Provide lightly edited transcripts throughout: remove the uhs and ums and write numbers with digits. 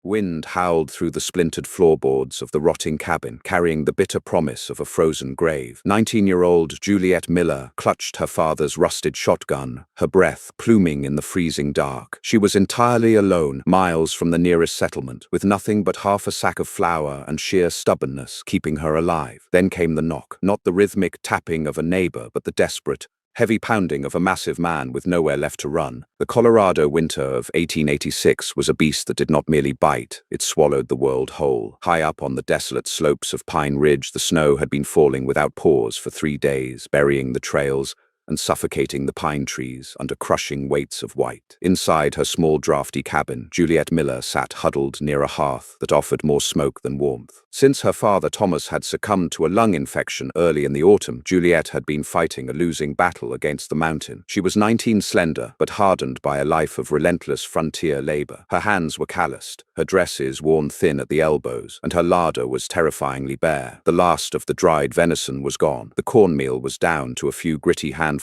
Wind howled through the splintered floorboards of the rotting cabin, carrying the bitter promise of a frozen grave. 19-year-old Juliet Miller clutched her father's rusted shotgun, her breath pluming in the freezing dark. She was entirely alone, miles from the nearest settlement, with nothing but half a sack of flour and sheer stubbornness keeping her alive. Then came the knock, not the rhythmic tapping of a neighbor, but the desperate, heavy pounding of a massive man with nowhere left to run. The Colorado winter of 1886 was a beast that did not merely bite, it swallowed the world whole. High up on the desolate slopes of Pine Ridge, the snow had been falling without pause for 3 days, burying the trails and suffocating the pine trees under crushing weights of white. Inside her small drafty cabin, Juliet Miller sat huddled near a hearth that offered more smoke than warmth. Since her father Thomas had succumbed to a lung infection early in the autumn, Juliet had been fighting a losing battle against the mountain. She was 19, slender, but hardened by a life of relentless frontier labor. Her hands were calloused, her dresses worn thin at the elbows, and her larder was terrifyingly bare. The last of the dried venison was gone. The cornmeal was down to a few gritty handfuls.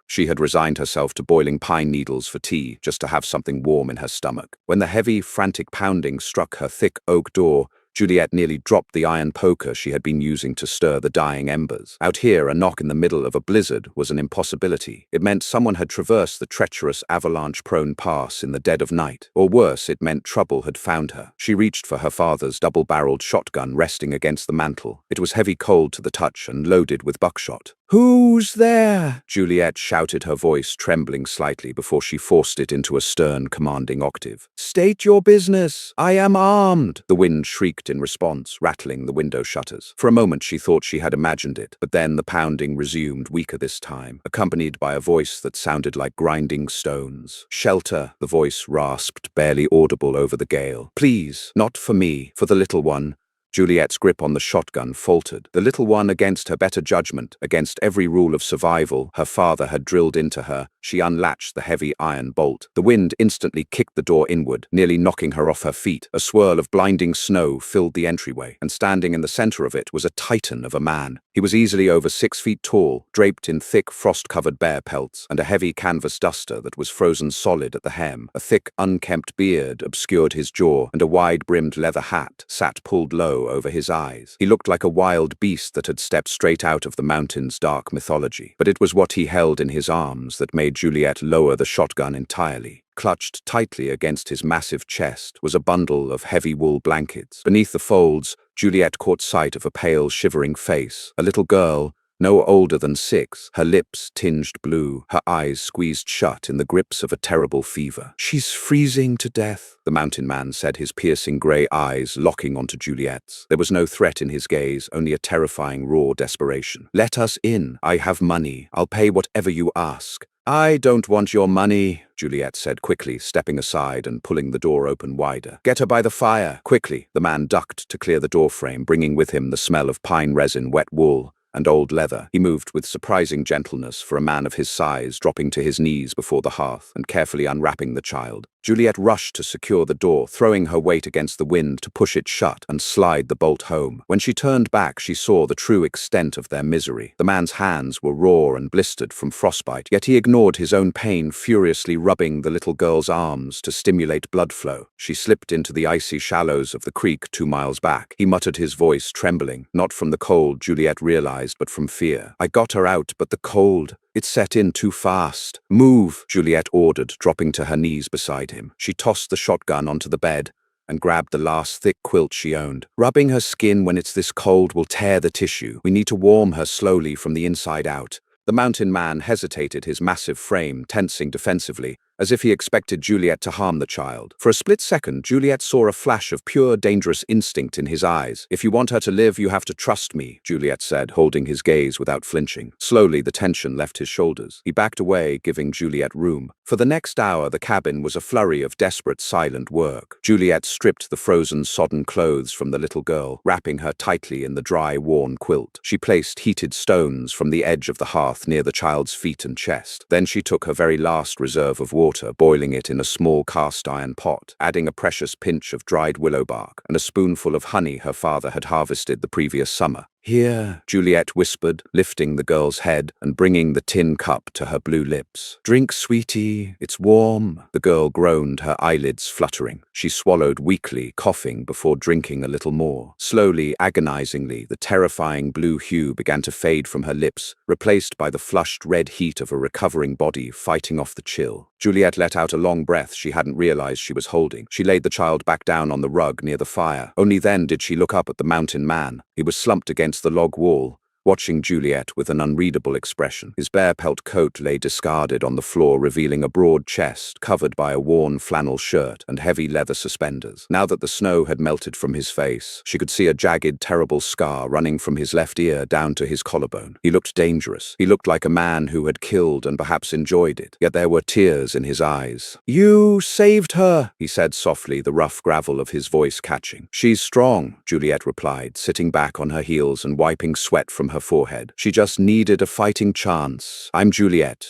She had resigned herself to boiling pine needles for tea, just to have something warm in her stomach. When the heavy, frantic pounding struck her thick oak door, Juliet nearly dropped the iron poker she had been using to stir the dying embers. Out here, a knock in the middle of a blizzard was an impossibility. It meant someone had traversed the treacherous avalanche-prone pass in the dead of night. Or worse, it meant trouble had found her. She reached for her father's double-barreled shotgun resting against the mantel. It was heavy cold to the touch and loaded with buckshot. "Who's there?" Juliet shouted, her voice trembling slightly before she forced it into a stern, commanding octave. "State your business. I am armed." The wind shrieked in response, rattling the window shutters. For a moment she thought she had imagined it, but then the pounding resumed, weaker this time, accompanied by a voice that sounded like grinding stones. "Shelter," the voice rasped, barely audible over the gale. "Please, not for me, for the little one." Juliet's grip on the shotgun faltered. The little one, against her better judgment, against every rule of survival her father had drilled into her. She unlatched the heavy iron bolt. The wind instantly kicked the door inward, nearly knocking her off her feet. A swirl of blinding snow filled the entryway, and standing in the center of it was a titan of a man. He was easily over 6 feet tall, draped in thick, frost-covered bear pelts, and a heavy canvas duster that was frozen solid at the hem. A thick, unkempt beard obscured his jaw, and a wide-brimmed leather hat sat pulled low over his eyes. He looked like a wild beast that had stepped straight out of the mountain's dark mythology. But it was what he held in his arms that made Juliet lower the shotgun entirely. Clutched tightly against his massive chest was a bundle of heavy wool blankets. Beneath the folds, Juliet caught sight of a pale, shivering face. A little girl, no older than 6, her lips tinged blue, her eyes squeezed shut in the grips of a terrible fever. "She's freezing to death," the mountain man said, his piercing grey eyes locking onto Juliet's. There was no threat in his gaze, only a terrifying, raw desperation. "Let us in. I have money. I'll pay whatever you ask." "I don't want your money," Juliet said quickly, stepping aside and pulling the door open wider. "Get her by the fire, quickly." The man ducked to clear the doorframe, bringing with him the smell of pine resin, wet wool, and old leather. He moved with surprising gentleness for a man of his size, dropping to his knees before the hearth and carefully unwrapping the child. Juliet rushed to secure the door, throwing her weight against the wind to push it shut and slide the bolt home. When she turned back, she saw the true extent of their misery. The man's hands were raw and blistered from frostbite, yet he ignored his own pain, furiously rubbing the little girl's arms to stimulate blood flow. She slipped into the icy shallows of the creek 2 miles back. He muttered, his voice trembling, not from the cold, Juliet realized, but from fear. "I got her out, but the cold, it set in too fast." "Move," Juliet ordered, dropping to her knees beside him. She tossed the shotgun onto the bed and grabbed the last thick quilt she owned. "Rubbing her skin when it's this cold will tear the tissue. We need to warm her slowly from the inside out." The mountain man hesitated, his massive frame tensing defensively, as if he expected Juliet to harm the child. For a split second, Juliet saw a flash of pure, dangerous instinct in his eyes. "If you want her to live, you have to trust me," Juliet said, holding his gaze without flinching. Slowly, the tension left his shoulders. He backed away, giving Juliet room. For the next hour, the cabin was a flurry of desperate, silent work. Juliet stripped the frozen, sodden clothes from the little girl, wrapping her tightly in the dry, worn quilt. She placed heated stones from the edge of the hearth near the child's feet and chest. Then she took her very last reserve of water, boiling it in a small cast-iron pot, adding a precious pinch of dried willow bark and a spoonful of honey her father had harvested the previous summer. Here, Juliet whispered, lifting the girl's head and bringing the tin cup to her blue lips. Drink, sweetie, it's warm. The girl groaned, her eyelids fluttering. She swallowed weakly, coughing before drinking a little more. Slowly, agonizingly, the terrifying blue hue began to fade from her lips, replaced by the flushed red heat of a recovering body fighting off the chill. Juliet let out a long breath she hadn't realized she was holding. She laid the child back down on the rug near the fire. Only then did she look up at the mountain man. He was slumped against the log wall, watching Juliet with an unreadable expression. His bare pelt coat lay discarded on the floor, revealing a broad chest covered by a worn flannel shirt and heavy leather suspenders. Now that the snow had melted from his face, she could see a jagged, terrible scar running from his left ear down to his collarbone. He looked dangerous. He looked like a man who had killed and perhaps enjoyed it, yet there were tears in his eyes. "You saved her," he said softly, the rough gravel of his voice catching. "She's strong," Juliet replied, sitting back on her heels and wiping sweat from her forehead. "She just needed a fighting chance. I'm Juliet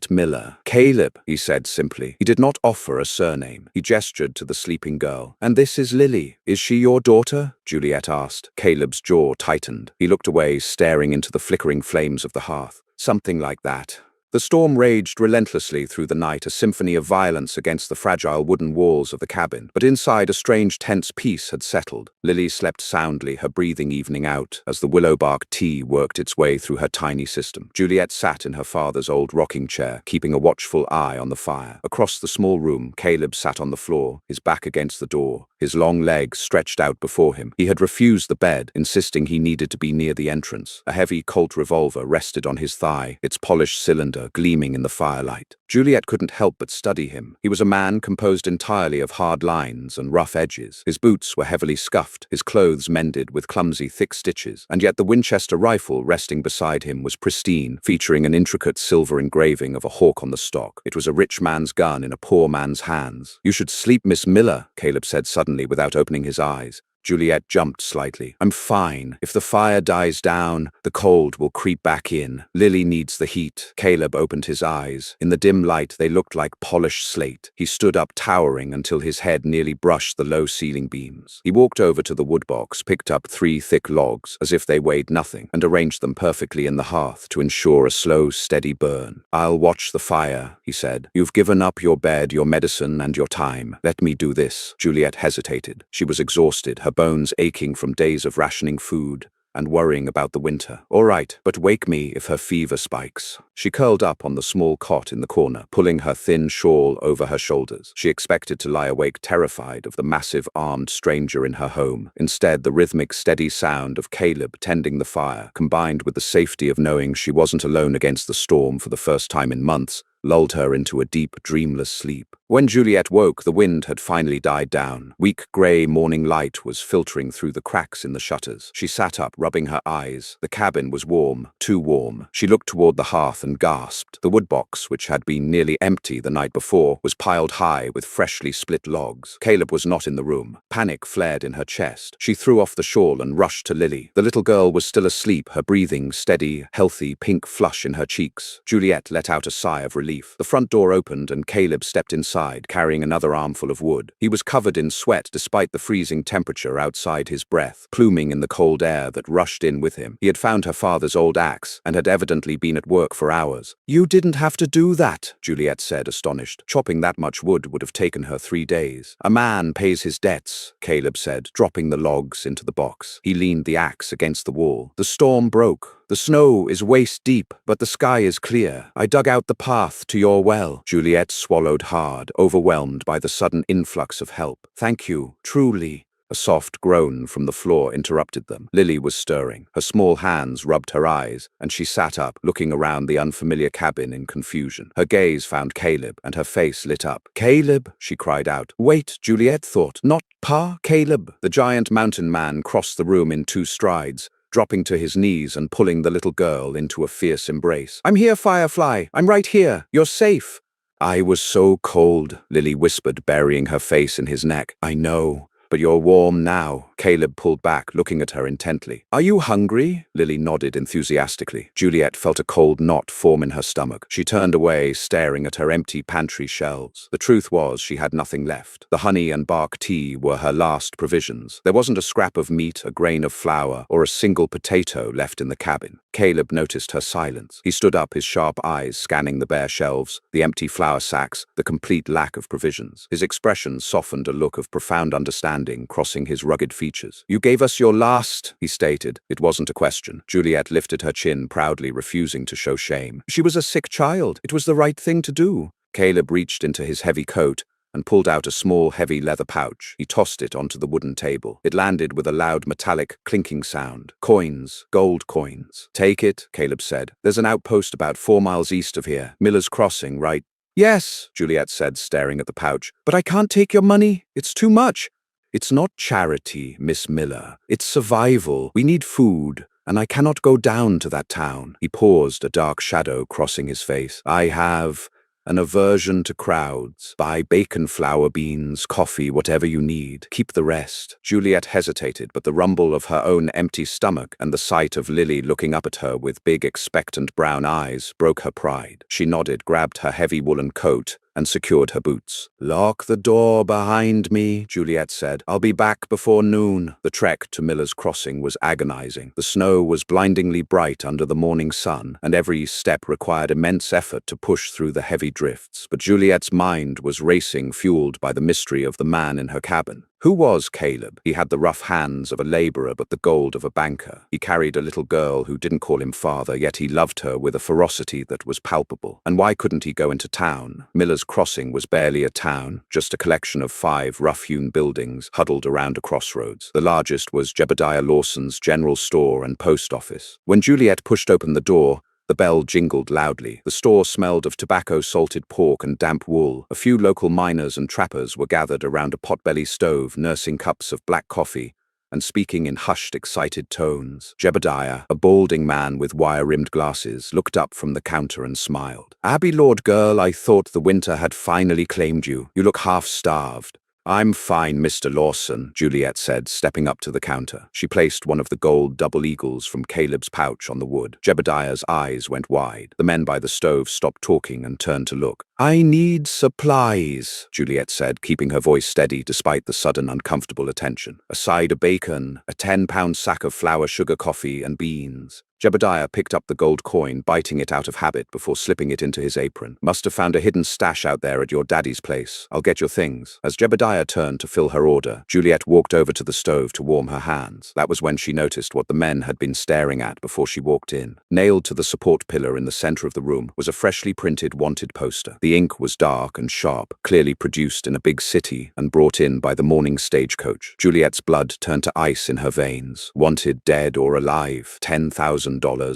Miller." "Caleb," he said simply. He did not offer a surname. He gestured to the sleeping girl. "And this is Lily. Is she your daughter?" Juliet asked. Caleb's jaw tightened. He looked away, staring into the flickering flames of the hearth. "Something like that." The storm raged relentlessly through the night, a symphony of violence against the fragile wooden walls of the cabin. But inside, a strange, tense peace had settled. Lily slept soundly, her breathing evening out, as the willow bark tea worked its way through her tiny system. Juliet sat in her father's old rocking chair, keeping a watchful eye on the fire. Across the small room, Caleb sat on the floor, his back against the door, his long legs stretched out before him. He had refused the bed, insisting he needed to be near the entrance. A heavy Colt revolver rested on his thigh, its polished cylinder gleaming in the firelight. Juliet couldn't help but study him. He was a man composed entirely of hard lines and rough edges. His boots were heavily scuffed, his clothes mended with clumsy, thick stitches, and yet the Winchester rifle resting beside him was pristine, featuring an intricate silver engraving of a hawk on the stock. It was a rich man's gun in a poor man's hands. "You should sleep, Miss Miller," Caleb said suddenly without opening his eyes. Juliet jumped slightly. "I'm fine. If the fire dies down, the cold will creep back in. Lily needs the heat." Caleb opened his eyes. In the dim light, they looked like polished slate. He stood up, towering until his head nearly brushed the low ceiling beams. He walked over to the wood box, picked up 3 thick logs, as if they weighed nothing, and arranged them perfectly in the hearth to ensure a slow, steady burn. "I'll watch the fire," he said. "You've given up your bed, your medicine, and your time. Let me do this." Juliet hesitated. She was exhausted, her bones aching from days of rationing food and worrying about the winter. "All right, but wake me if her fever spikes." She curled up on the small cot in the corner, pulling her thin shawl over her shoulders. She expected to lie awake terrified of the massive armed stranger in her home. Instead, the rhythmic, steady sound of Caleb tending the fire, combined with the safety of knowing she wasn't alone against the storm for the first time in months, lulled her into a deep, dreamless sleep. When Juliet woke, the wind had finally died down. Weak grey morning light was filtering through the cracks in the shutters. She sat up, rubbing her eyes. The cabin was warm, too warm. She looked toward the hearth and gasped. The woodbox, which had been nearly empty the night before, was piled high with freshly split logs. Caleb was not in the room. Panic flared in her chest. She threw off the shawl and rushed to Lily. The little girl was still asleep, her breathing steady, healthy pink flush in her cheeks. Juliet let out a sigh of relief. The front door opened and Caleb stepped inside, carrying another armful of wood. He was covered in sweat despite the freezing temperature outside his breath, pluming in the cold air that rushed in with him. He had found her father's old axe and had evidently been at work for hours. "You didn't have to do that," Juliet said, astonished. Chopping that much wood would have taken her 3 days. "A man pays his debts," Caleb said, dropping the logs into the box. He leaned the axe against the wall. "The storm broke. The snow is waist deep, but the sky is clear. I dug out the path to your well." Juliet swallowed hard, overwhelmed by the sudden influx of help. "Thank you, truly." A soft groan from the floor interrupted them. Lily was stirring. Her small hands rubbed her eyes, and she sat up, looking around the unfamiliar cabin in confusion. Her gaze found Caleb, and her face lit up. "Caleb," she cried out. "Wait," Juliet thought. "Not Pa, Caleb." The giant mountain man crossed the room in 2 strides, dropping to his knees and pulling the little girl into a fierce embrace. "I'm here, Firefly. I'm right here. You're safe." "I was so cold," Lily whispered, burying her face in his neck. "I know. But you're warm now," Caleb pulled back, looking at her intently. "Are you hungry?" Lily nodded enthusiastically. Juliet felt a cold knot form in her stomach. She turned away, staring at her empty pantry shelves. The truth was she had nothing left. The honey and bark tea were her last provisions. There wasn't a scrap of meat, a grain of flour, or a single potato left in the cabin. Caleb noticed her silence. He stood up, his sharp eyes scanning the bare shelves, the empty flour sacks, the complete lack of provisions. His expression softened, a look of profound understanding crossing his rugged features. "You gave us your last," he stated. It wasn't a question. Juliet lifted her chin proudly, refusing to show shame. She was a sick child. It was the right thing to do. Caleb reached into his heavy coat and pulled out a small, heavy leather pouch. He tossed it onto the wooden table. It landed with a loud metallic clinking sound. "Coins, gold coins." "Take it," Caleb said. "There's an outpost about 4 miles east of here. Miller's Crossing, right?" "Yes," Juliet said, staring at the pouch. "But I can't take your money. It's too much." "It's not charity, Miss Miller. It's survival. We need food, and I cannot go down to that town." He paused, a dark shadow crossing his face. "I have an aversion to crowds. Buy bacon, flour, beans, coffee, whatever you need. Keep the rest." Juliet hesitated, but the rumble of her own empty stomach and the sight of Lily looking up at her with big, expectant brown eyes broke her pride. She nodded, grabbed her heavy woolen coat, and secured her boots. "Lock the door behind me," Juliet said. "I'll be back before noon." The trek to Miller's Crossing was agonizing. The snow was blindingly bright under the morning sun, and every step required immense effort to push through the heavy drifts. But Juliet's mind was racing, fueled by the mystery of the man in her cabin. Who was Caleb? He had the rough hands of a laborer but the gold of a banker. He carried a little girl who didn't call him father, yet he loved her with a ferocity that was palpable. And why couldn't he go into town? Miller's Crossing was barely a town, just a collection of 5 rough-hewn buildings huddled around a crossroads. The largest was Jebediah Lawson's general store and post office. When Juliet pushed open the door, the bell jingled loudly. The store smelled of tobacco, salted pork, and damp wool. A few local miners and trappers were gathered around a potbelly stove, nursing cups of black coffee and speaking in hushed, excited tones. Jebediah, a balding man with wire-rimmed glasses, looked up from the counter and smiled. "Abby, Lord girl, I thought the winter had finally claimed you. You look half-starved." "I'm fine, Mr. Lawson," Juliet said, stepping up to the counter. She placed one of the gold double eagles from Caleb's pouch on the wood. Jebediah's eyes went wide. The men by the stove stopped talking and turned to look. "I need supplies," Juliet said, keeping her voice steady despite the sudden uncomfortable attention. "A side of bacon, a 10-pound sack of flour, sugar, coffee, and beans." Jebediah picked up the gold coin, biting it out of habit before slipping it into his apron. "Must have found a hidden stash out there at your daddy's place. I'll get your things." As Jebediah turned to fill her order, Juliet walked over to the stove to warm her hands. That was when she noticed what the men had been staring at before she walked in. Nailed to the support pillar in the center of the room was a freshly printed wanted poster. The ink was dark and sharp, clearly produced in a big city and brought in by the morning stagecoach. Juliet's blood turned to ice in her veins. Wanted dead or alive, $10,000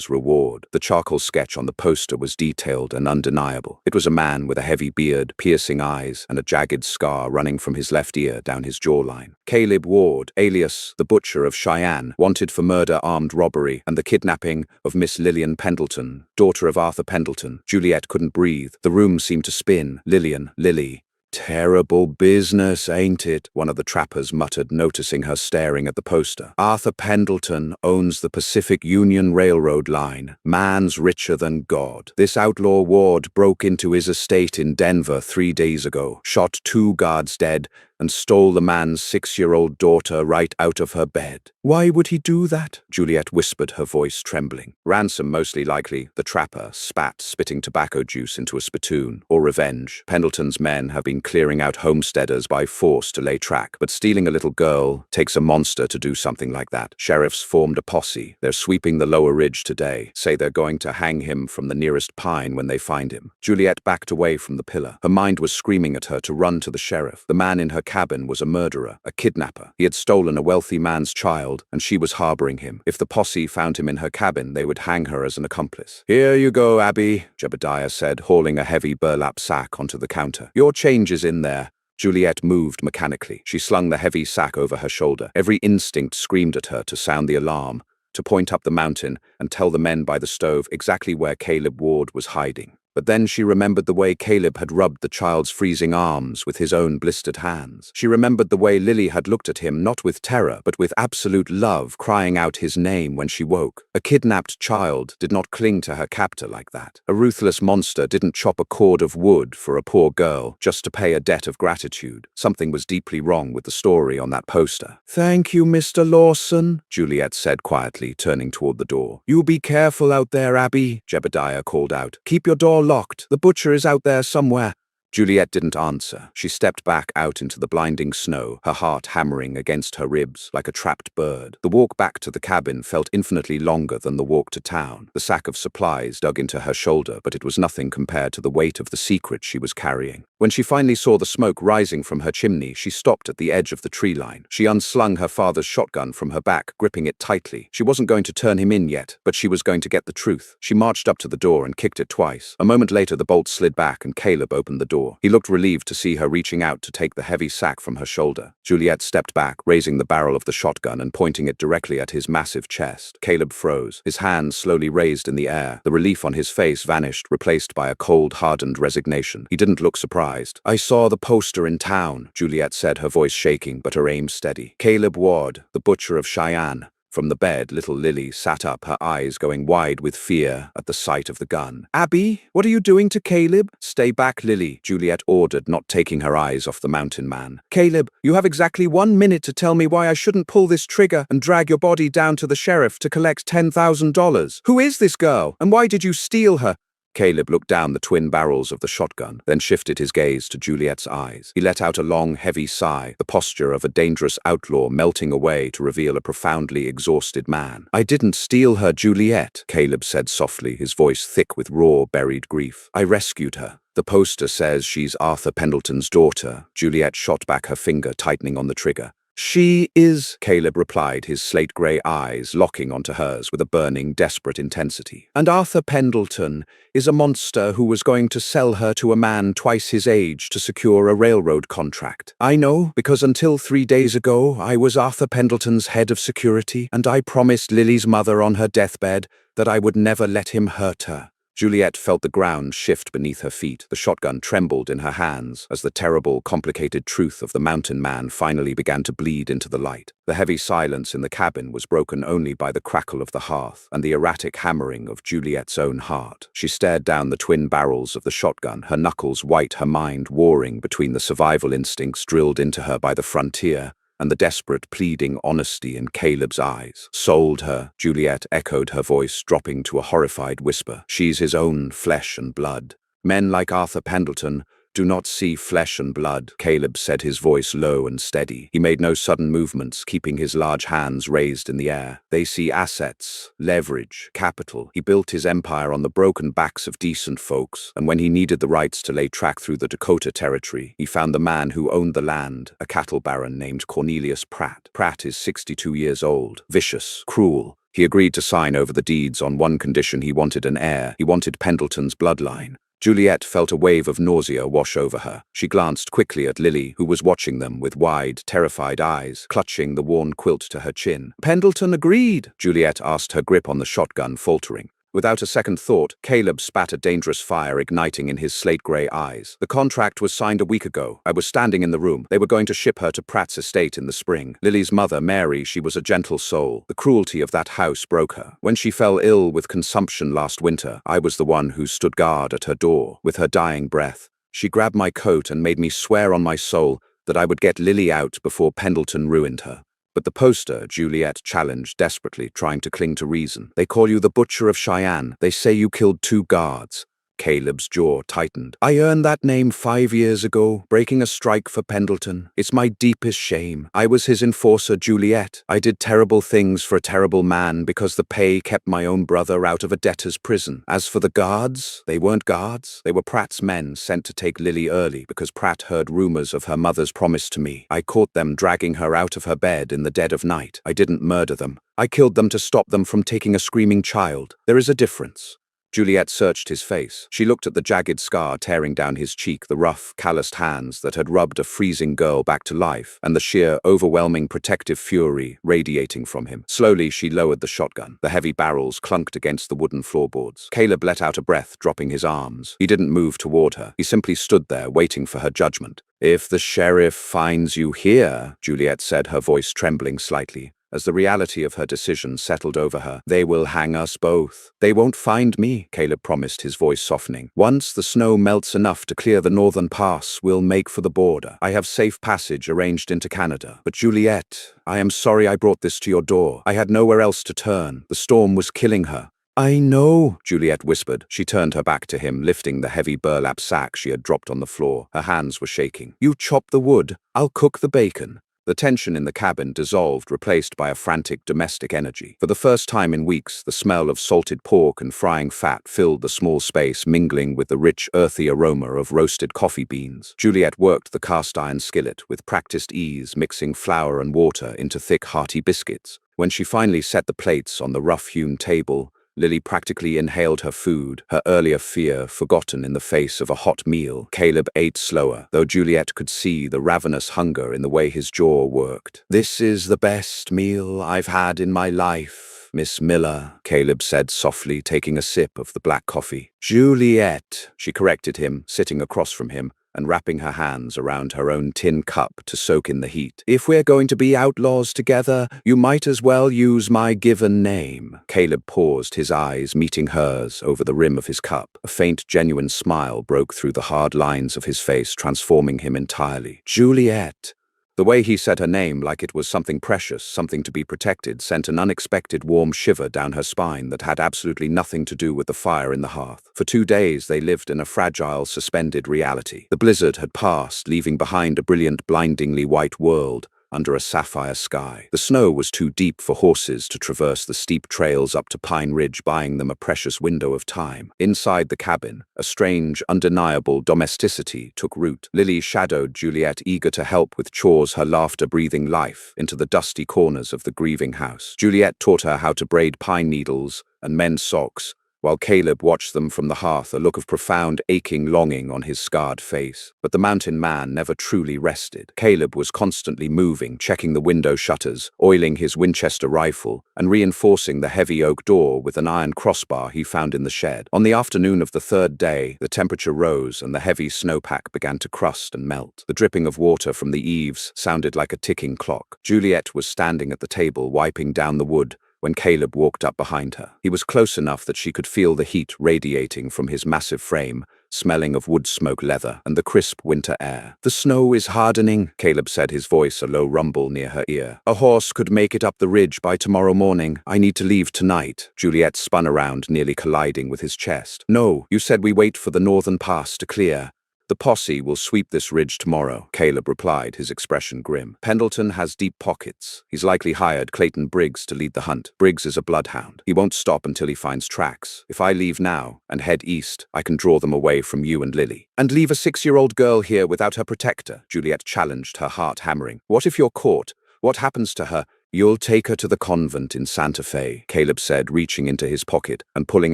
reward. The charcoal sketch on the poster was detailed and undeniable. It was a man with a heavy beard, piercing eyes, and a jagged scar running from his left ear down his jawline. Caleb Ward, alias the Butcher of Cheyenne, wanted for murder, armed robbery, and the kidnapping of Miss Lillian Pendleton, daughter of Arthur Pendleton. Juliet couldn't breathe. The room seemed to spin. Lillian, Lily. "Terrible business, ain't it?" one of the trappers muttered, noticing her staring at the poster. "Arthur Pendleton owns the Pacific Union Railroad line. Man's richer than God. This outlaw Ward broke into his estate in Denver 3 days ago, shot 2 guards dead, and stole the man's 6-year-old daughter right out of her bed." "Why would he do that?" Juliet whispered, her voice trembling. "Ransom, mostly likely," the trapper spat, spitting tobacco juice into a spittoon. "Or revenge. Pendleton's men have been clearing out homesteaders by force to lay track, but stealing a little girl takes a monster to do something like that. Sheriffs formed a posse. They're sweeping the lower ridge today. Say they're going to hang him from the nearest pine when they find him." Juliet backed away from the pillar. Her mind was screaming at her to run to the sheriff. The man in her cabin was a murderer, a kidnapper. He had stolen a wealthy man's child, and she was harboring him. If the posse found him in her cabin, they would hang her as an accomplice. "Here you go, Abby," Jebediah said, hauling a heavy burlap sack onto the counter. "Your change is in there." Juliet moved mechanically. She slung the heavy sack over her shoulder. Every instinct screamed at her to sound the alarm, to point up the mountain and tell the men by the stove exactly where Caleb Ward was hiding. But then she remembered the way Caleb had rubbed the child's freezing arms with his own blistered hands. She remembered the way Lily had looked at him not with terror, but with absolute love, crying out his name when she woke. A kidnapped child did not cling to her captor like that. A ruthless monster didn't chop a cord of wood for a poor girl just to pay a debt of gratitude. Something was deeply wrong with the story on that poster. "Thank you, Mr. Lawson," Juliet said quietly, turning toward the door. "You be careful out there, Abby," Jebediah called out. "Keep your door locked. The butcher is out there somewhere." Juliet didn't answer. She stepped back out into the blinding snow, her heart hammering against her ribs like a trapped bird. The walk back to the cabin felt infinitely longer than the walk to town. The sack of supplies dug into her shoulder, but it was nothing compared to the weight of the secret she was carrying. When she finally saw the smoke rising from her chimney, she stopped at the edge of the tree line. She unslung her father's shotgun from her back, gripping it tightly. She wasn't going to turn him in yet, but she was going to get the truth. She marched up to the door and kicked it twice. A moment later, the bolt slid back and Caleb opened the door. He looked relieved to see her reaching out to take the heavy sack from her shoulder. Juliet stepped back, raising the barrel of the shotgun and pointing it directly at his massive chest. Caleb froze, his hands slowly raised in the air. The relief on his face vanished, replaced by a cold, hardened resignation. He didn't look surprised. "I saw the poster in town," Juliet said, her voice shaking, but her aim steady. "Caleb Ward, the butcher of Cheyenne." From the bed, little Lily sat up, her eyes going wide with fear at the sight of the gun. "Abby, what are you doing to Caleb?" "Stay back, Lily," Juliet ordered, not taking her eyes off the mountain man. "Caleb, you have exactly 1 minute to tell me why I shouldn't pull this trigger and drag your body down to the sheriff to collect $10,000. Who is this girl, and why did you steal her?" Caleb looked down the twin barrels of the shotgun, then shifted his gaze to Juliet's eyes. He let out a long, heavy sigh, the posture of a dangerous outlaw melting away to reveal a profoundly exhausted man. "I didn't steal her, Juliet," Caleb said softly, his voice thick with raw, buried grief. "I rescued her. The poster says she's Arthur Pendleton's daughter." Juliet shot back her finger, tightening on the trigger. "She is," Caleb replied, his slate-gray eyes locking onto hers with a burning, desperate intensity. "And Arthur Pendleton is a monster who was going to sell her to a man twice his age to secure a railroad contract. I know, because until 3 days ago, I was Arthur Pendleton's head of security, and I promised Lily's mother on her deathbed that I would never let him hurt her." Juliet felt the ground shift beneath her feet. The shotgun trembled in her hands as the terrible, complicated truth of the mountain man finally began to bleed into the light. The heavy silence in the cabin was broken only by the crackle of the hearth and the erratic hammering of Juliet's own heart. She stared down the twin barrels of the shotgun, her knuckles white, her mind warring between the survival instincts drilled into her by the frontier and the desperate, pleading honesty in Caleb's eyes. "Sold her," Juliet echoed, her voice dropping to a horrified whisper. "She's his own flesh and blood. Men like Arthur Pendleton do not see flesh and blood," Caleb said, his voice low and steady. He made no sudden movements, keeping his large hands raised in the air. "They see assets, leverage, capital. He built his empire on the broken backs of decent folks, and when he needed the rights to lay track through the Dakota Territory, he found the man who owned the land, a cattle baron named Cornelius Pratt. Pratt is 62 years old, vicious, cruel. He agreed to sign over the deeds on one condition: he wanted an heir. He wanted Pendleton's bloodline." Juliet felt a wave of nausea wash over her. She glanced quickly at Lily, who was watching them with wide, terrified eyes, clutching the worn quilt to her chin. "Pendleton agreed?" Juliet asked, her grip on the shotgun faltering. Without a second thought, Caleb spat a dangerous fire igniting in his slate-gray eyes. "The contract was signed a week ago. I was standing in the room. They were going to ship her to Pratt's estate in the spring. Lily's mother, Mary, she was a gentle soul. The cruelty of that house broke her. When she fell ill with consumption last winter, I was the one who stood guard at her door. With her dying breath, she grabbed my coat and made me swear on my soul that I would get Lily out before Pendleton ruined her." "But the poster," Juliet challenged desperately, trying to cling to reason. "They call you the Butcher of Cheyenne. They say you killed 2 guards. Caleb's jaw tightened. "I earned that name 5 years ago, breaking a strike for Pendleton. It's my deepest shame. I was his enforcer, Juliet. I did terrible things for a terrible man because the pay kept my own brother out of a debtor's prison. As for the guards, they weren't guards. They were Pratt's men sent to take Lily early because Pratt heard rumors of her mother's promise to me. I caught them dragging her out of her bed in the dead of night. I didn't murder them. I killed them to stop them from taking a screaming child. There is a difference." Juliet searched his face. She looked at the jagged scar tearing down his cheek, the rough, calloused hands that had rubbed a freezing girl back to life, and the sheer, overwhelming protective fury radiating from him. Slowly, she lowered the shotgun. The heavy barrels clunked against the wooden floorboards. Caleb let out a breath, dropping his arms. He didn't move toward her. He simply stood there, waiting for her judgment. "If the sheriff finds you here," Juliet said, her voice trembling slightly, as the reality of her decision settled over her, "they will hang us both." "They won't find me," Caleb promised, his voice softening. "Once the snow melts enough to clear the northern pass, we'll make for the border. I have safe passage arranged into Canada. But Juliet, I am sorry I brought this to your door. I had nowhere else to turn. The storm was killing her." "I know," Juliet whispered. She turned her back to him, lifting the heavy burlap sack she had dropped on the floor. Her hands were shaking. "You chop the wood. I'll cook the bacon." The tension in the cabin dissolved, replaced by a frantic domestic energy. For the first time in weeks, the smell of salted pork and frying fat filled the small space, mingling with the rich, earthy aroma of roasted coffee beans. Juliet worked the cast-iron skillet with practiced ease, mixing flour and water into thick, hearty biscuits. When she finally set the plates on the rough-hewn table, Lily practically inhaled her food, her earlier fear forgotten in the face of a hot meal. Caleb ate slower, though Juliet could see the ravenous hunger in the way his jaw worked. "This is the best meal I've had in my life, Miss Miller," Caleb said softly, taking a sip of the black coffee. "Juliet," she corrected him, sitting across from him and wrapping her hands around her own tin cup to soak in the heat. "If we're going to be outlaws together, you might as well use my given name." Caleb paused, his eyes meeting hers over the rim of his cup. A faint, genuine smile broke through the hard lines of his face, transforming him entirely. "Juliet." The way he said her name like it was something precious, something to be protected, sent an unexpected warm shiver down her spine that had absolutely nothing to do with the fire in the hearth. For 2 days they lived in a fragile, suspended reality. The blizzard had passed, leaving behind a brilliant, blindingly white world under a sapphire sky. The snow was too deep for horses to traverse the steep trails up to Pine Ridge, buying them a precious window of time. Inside the cabin, a strange, undeniable domesticity took root. Lily shadowed Juliet, eager to help with chores, her laughter breathing life into the dusty corners of the grieving house. Juliet taught her how to braid pine needles and mend socks, while Caleb watched them from the hearth, a look of profound, aching longing on his scarred face. But the mountain man never truly rested. Caleb was constantly moving, checking the window shutters, oiling his Winchester rifle, and reinforcing the heavy oak door with an iron crossbar he found in the shed. On the afternoon of the 3rd day, the temperature rose and the heavy snowpack began to crust and melt. The dripping of water from the eaves sounded like a ticking clock. Juliet was standing at the table, wiping down the wood, when Caleb walked up behind her. He was close enough that she could feel the heat radiating from his massive frame, smelling of wood smoke, leather, and the crisp winter air. "The snow is hardening," Caleb said, his voice a low rumble near her ear. "A horse could make it up the ridge by tomorrow morning. I need to leave tonight." Juliet spun around, nearly colliding with his chest. "No, you said we wait for the northern pass to clear." "The posse will sweep this ridge tomorrow," Caleb replied, his expression grim. "Pendleton has deep pockets. He's likely hired Clayton Briggs to lead the hunt. Briggs is a bloodhound. He won't stop until he finds tracks. If I leave now and head east, I can draw them away from you and Lily." "And leave a 6-year-old girl here without her protector?" Juliet challenged, her heart hammering. "What if you're caught? What happens to her?" "You'll take her to the convent in Santa Fe," Caleb said, reaching into his pocket and pulling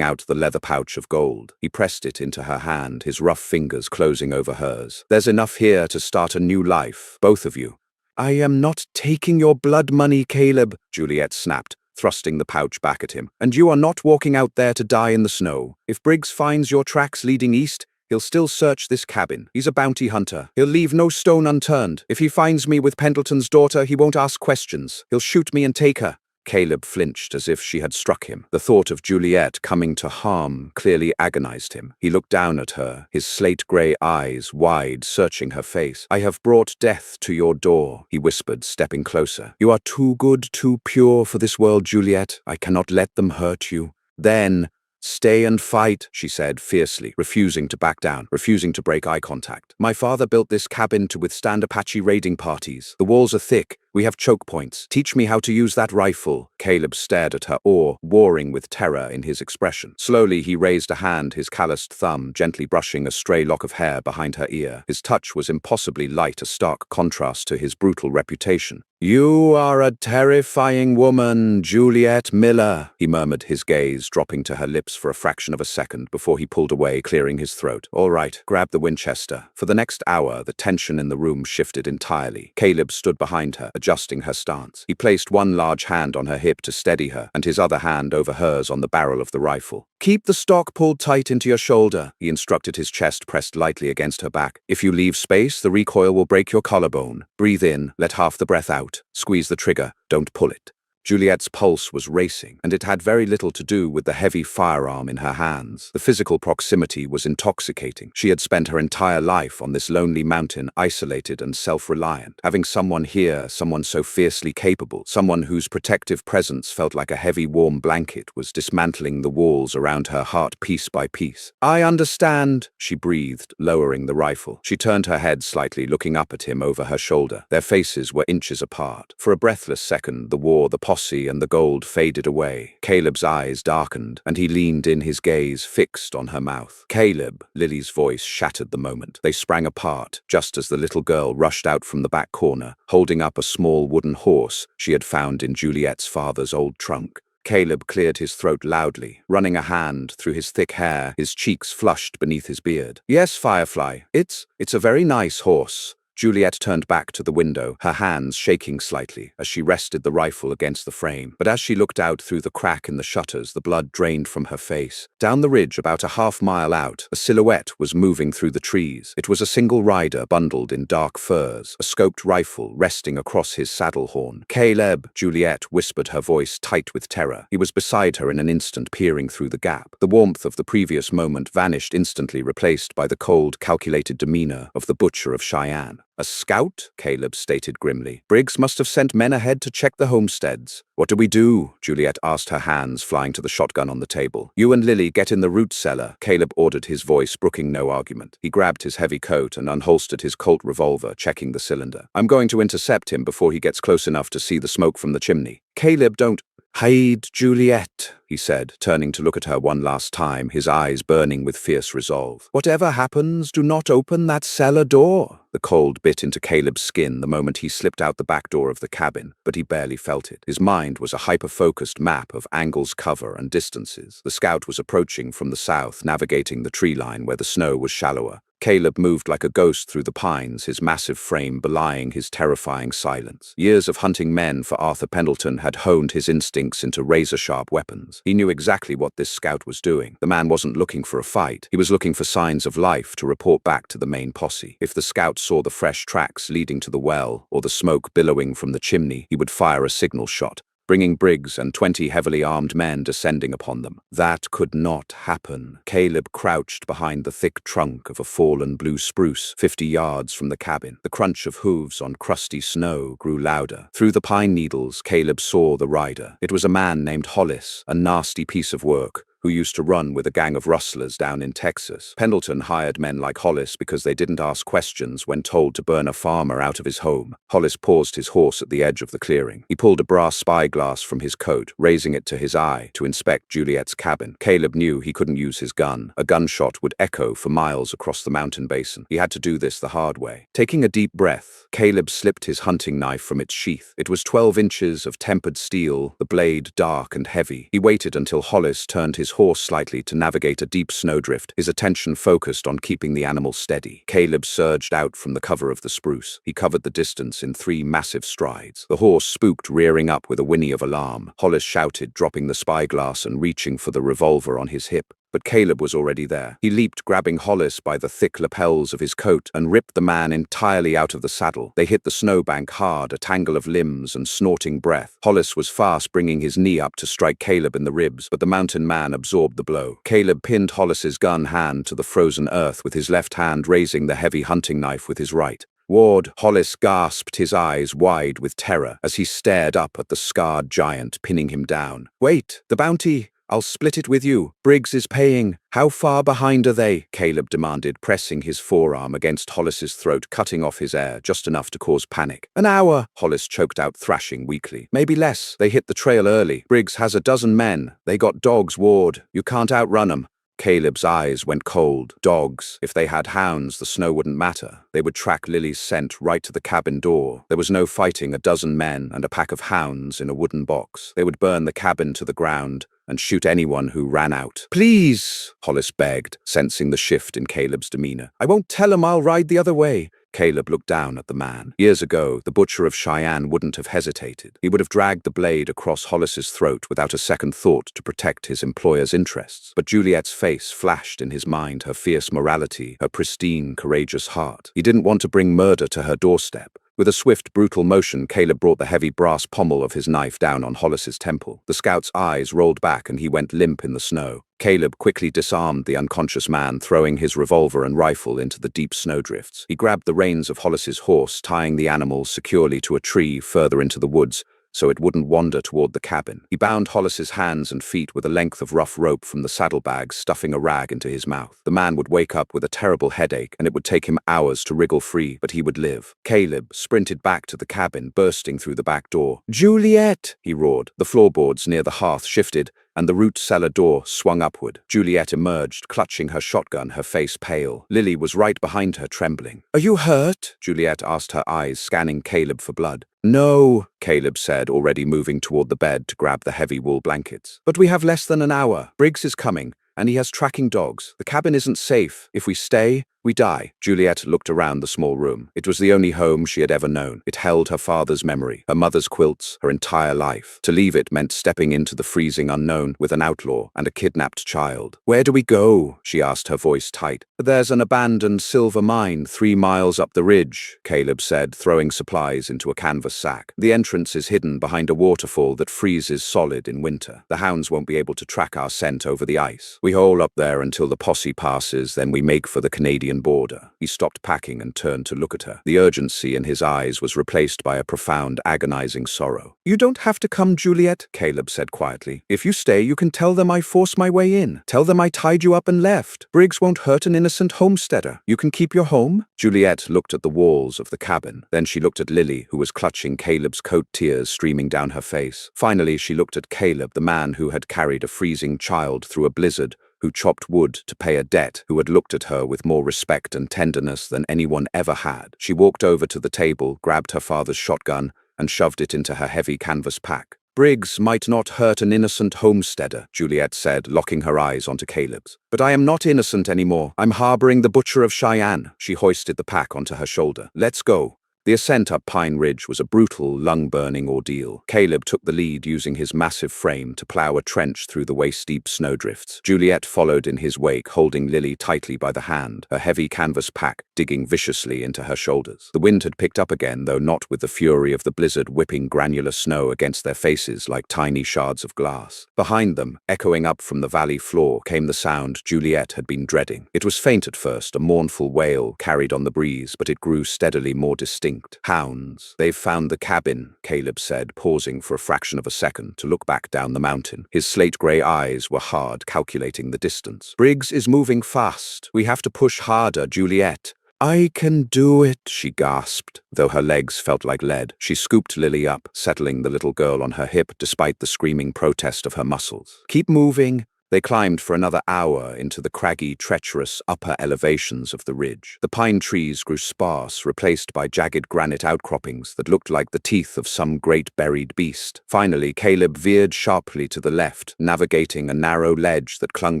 out the leather pouch of gold. He pressed it into her hand, his rough fingers closing over hers. "There's enough here to start a new life, both of you." "I am not taking your blood money, Caleb," Juliet snapped, thrusting the pouch back at him. "And you are not walking out there to die in the snow. If Briggs finds your tracks leading east, he'll still search this cabin. He's a bounty hunter. He'll leave no stone unturned. If he finds me with Pendleton's daughter, he won't ask questions. He'll shoot me and take her." Caleb flinched as if she had struck him. The thought of Juliet coming to harm clearly agonized him. He looked down at her, his slate-gray eyes wide, searching her face. "I have brought death to your door," he whispered, stepping closer. "You are too good, too pure for this world, Juliet. I cannot let them hurt you." "Then stay and fight," she said fiercely, refusing to back down, refusing to break eye contact. "My father built this cabin to withstand Apache raiding parties. The walls are thick, We have choke points. Teach me how to use that rifle." Caleb stared at her, awe warring with terror in his expression. Slowly he raised a hand, his calloused thumb gently brushing a stray lock of hair behind her ear. His touch was impossibly light, a stark contrast to his brutal reputation. "You are a terrifying woman, Juliet Miller," he murmured, his gaze dropping to her lips for a fraction of a second before he pulled away, clearing his throat. "All right, grab the Winchester." For the next hour, the tension in the room shifted entirely. Caleb stood behind her, adjusting her stance. He placed one large hand on her hip to steady her, and his other hand over hers on the barrel of the rifle. "Keep the stock pulled tight into your shoulder," he instructed, his chest pressed lightly against her back. "If you leave space, the recoil will break your collarbone. Breathe in, let half the breath out. Squeeze the trigger, don't pull it." Juliet's pulse was racing, and it had very little to do with the heavy firearm in her hands. The physical proximity was intoxicating. She had spent her entire life on this lonely mountain, isolated and self-reliant. Having someone here, someone so fiercely capable, someone whose protective presence felt like a heavy warm blanket, was dismantling the walls around her heart piece by piece. "I understand," she breathed, lowering the rifle. She turned her head slightly, looking up at him over her shoulder. Their faces were inches apart. For a breathless second, the war, the posse, and the gold faded away. Caleb's eyes darkened, and he leaned in, his gaze fixed on her mouth. "Caleb," Lily's voice shattered the moment. They sprang apart, just as the little girl rushed out from the back corner, holding up a small wooden horse she had found in Juliet's father's old trunk. Caleb cleared his throat loudly, running a hand through his thick hair, his cheeks flushed beneath his beard. "Yes, Firefly, it's a very nice horse." Juliet turned back to the window, her hands shaking slightly as she rested the rifle against the frame. But as she looked out through the crack in the shutters, the blood drained from her face. Down the ridge, about a half-mile out, a silhouette was moving through the trees. It was a single rider bundled in dark furs, a scoped rifle resting across his saddle horn. "Caleb," Juliet whispered, her voice tight with terror. He was beside her in an instant, peering through the gap. The warmth of the previous moment vanished instantly, replaced by the cold, calculated demeanor of the Butcher of Cheyenne. "A scout?" Caleb stated grimly. "Briggs must have sent men ahead to check the homesteads." "What do we do?" Juliet asked, her hands flying to the shotgun on the table. "You and Lily get in the root cellar," Caleb ordered, his voice brooking no argument. He grabbed his heavy coat and unholstered his Colt revolver, checking the cylinder. "I'm going to intercept him before he gets close enough to see the smoke from the chimney." "Caleb, don't—" "Hide, Juliet," he said, turning to look at her one last time, his eyes burning with fierce resolve. "Whatever happens, do not open that cellar door." The cold bit into Caleb's skin the moment he slipped out the back door of the cabin, but he barely felt it. His mind was a hyper-focused map of angles, cover, and distances. The scout was approaching from the south, navigating the tree line where the snow was shallower. Caleb moved like a ghost through the pines, his massive frame belying his terrifying silence. Years of hunting men for Arthur Pendleton had honed his instincts into razor-sharp weapons. He knew exactly what this scout was doing. The man wasn't looking for a fight. He was looking for signs of life to report back to the main posse. If the scout saw the fresh tracks leading to the well or the smoke billowing from the chimney, he would fire a signal shot, bringing Briggs and 20 heavily armed men descending upon them. That could not happen. Caleb crouched behind the thick trunk of a fallen blue spruce, 50 yards from the cabin. The crunch of hooves on crusty snow grew louder. Through the pine needles, Caleb saw the rider. It was a man named Hollis, a nasty piece of work, who used to run with a gang of rustlers down in Texas. Pendleton hired men like Hollis because they didn't ask questions when told to burn a farmer out of his home. Hollis paused his horse at the edge of the clearing. He pulled a brass spyglass from his coat, raising it to his eye to inspect Juliet's cabin. Caleb knew he couldn't use his gun. A gunshot would echo for miles across the mountain basin. He had to do this the hard way. Taking a deep breath, Caleb slipped his hunting knife from its sheath. It was 12 inches of tempered steel, the blade dark and heavy. He waited until Hollis turned his horse slightly to navigate a deep snowdrift, his attention focused on keeping the animal steady. Caleb surged out from the cover of the spruce. He covered the distance in 3 massive strides. The horse spooked, rearing up with a whinny of alarm. Hollis shouted, dropping the spyglass and reaching for the revolver on his hip. But Caleb was already there. He leaped, grabbing Hollis by the thick lapels of his coat, and ripped the man entirely out of the saddle. They hit the snowbank hard, a tangle of limbs and snorting breath. Hollis was fast, bringing his knee up to strike Caleb in the ribs, but the mountain man absorbed the blow. Caleb pinned Hollis's gun hand to the frozen earth with his left hand, raising the heavy hunting knife with his right. "Ward," Hollis gasped, his eyes wide with terror as he stared up at the scarred giant pinning him down. "Wait, the bounty!" I'll split it with you. Briggs is paying. How far behind are they? Caleb demanded, pressing his forearm against Hollis's throat, cutting off his air just enough to cause panic. An hour, Hollis choked out, thrashing weakly. Maybe less. They hit the trail early. Briggs has a dozen men. They got dogs, Ward. You can't outrun 'em. Caleb's eyes went cold. Dogs. If they had hounds, the snow wouldn't matter. They would track Lily's scent right to the cabin door. There was no fighting a dozen men and a pack of hounds in a wooden box. They would burn the cabin to the ground and shoot anyone who ran out. Please, Hollis begged, sensing the shift in Caleb's demeanor. I won't tell him I'll ride the other way. Caleb looked down at the man. Years ago, the butcher of Cheyenne wouldn't have hesitated. He would have dragged the blade across Hollis's throat without a second thought to protect his employer's interests. But Juliet's face flashed in his mind, her fierce morality, her pristine, courageous heart. He didn't want to bring murder to her doorstep. With a swift, brutal motion, Caleb brought the heavy brass pommel of his knife down on Hollis's temple. The scout's eyes rolled back and he went limp in the snow. Caleb quickly disarmed the unconscious man, throwing his revolver and rifle into the deep snowdrifts. He grabbed the reins of Hollis's horse, tying the animal securely to a tree further into the woods, so it wouldn't wander toward the cabin. He bound Hollis's hands and feet with a length of rough rope from the saddlebag, stuffing a rag into his mouth. The man would wake up with a terrible headache, and it would take him hours to wriggle free, but he would live. Caleb sprinted back to the cabin, bursting through the back door. Juliet! He roared. The floorboards near the hearth shifted, and the root cellar door swung upward. Juliet emerged, clutching her shotgun, her face pale. Lily was right behind her, trembling. Are you hurt? Juliet asked, her eyes scanning Caleb for blood. No, Caleb said, already moving toward the bed to grab the heavy wool blankets. But we have less than an hour. Briggs is coming, and he has tracking dogs. The cabin isn't safe. If we stay, we die. Juliet looked around the small room. It was the only home she had ever known. It held her father's memory, her mother's quilts, her entire life. To leave it meant stepping into the freezing unknown with an outlaw and a kidnapped child. Where do we go? She asked, her voice tight. There's an abandoned silver mine 3 miles up the ridge, Caleb said, throwing supplies into a canvas sack. The entrance is hidden behind a waterfall that freezes solid in winter. The hounds won't be able to track our scent over the ice. We hole up there until the posse passes, then we make for the Canadian border. He stopped packing and turned to look at her. The urgency in his eyes was replaced by a profound, agonizing sorrow. You don't have to come, Juliet, Caleb said quietly. If you stay, you can tell them I forced my way in. Tell them I tied you up and left. Briggs won't hurt an innocent homesteader. You can keep your home. Juliet looked at the walls of the cabin. Then she looked at Lily, who was clutching Caleb's coat, tears streaming down her face. Finally, she looked at Caleb, the man who had carried a freezing child through a blizzard, who chopped wood to pay a debt, who had looked at her with more respect and tenderness than anyone ever had. She walked over to the table, grabbed her father's shotgun, and shoved it into her heavy canvas pack. Briggs might not hurt an innocent homesteader, Juliet said, locking her eyes onto Caleb's. But I am not innocent anymore. I'm harboring the butcher of Cheyenne. She hoisted the pack onto her shoulder. Let's go. The ascent up Pine Ridge was a brutal, lung-burning ordeal. Caleb took the lead, using his massive frame to plow a trench through the waist-deep snowdrifts. Juliet followed in his wake, holding Lily tightly by the hand, her heavy canvas pack digging viciously into her shoulders. The wind had picked up again, though not with the fury of the blizzard, whipping granular snow against their faces like tiny shards of glass. Behind them, echoing up from the valley floor, came the sound Juliet had been dreading. It was faint at first, a mournful wail carried on the breeze, but it grew steadily more distinct. Hounds. They've found the cabin, Caleb said, pausing for a fraction of a second to look back down the mountain. His slate-gray eyes were hard, calculating the distance. Briggs is moving fast. We have to push harder, Juliet. I can do it, she gasped, though her legs felt like lead. She scooped Lily up, settling the little girl on her hip despite the screaming protest of her muscles. Keep moving. They climbed for another hour into the craggy, treacherous upper elevations of the ridge. The pine trees grew sparse, replaced by jagged granite outcroppings that looked like the teeth of some great buried beast. Finally, Caleb veered sharply to the left, navigating a narrow ledge that clung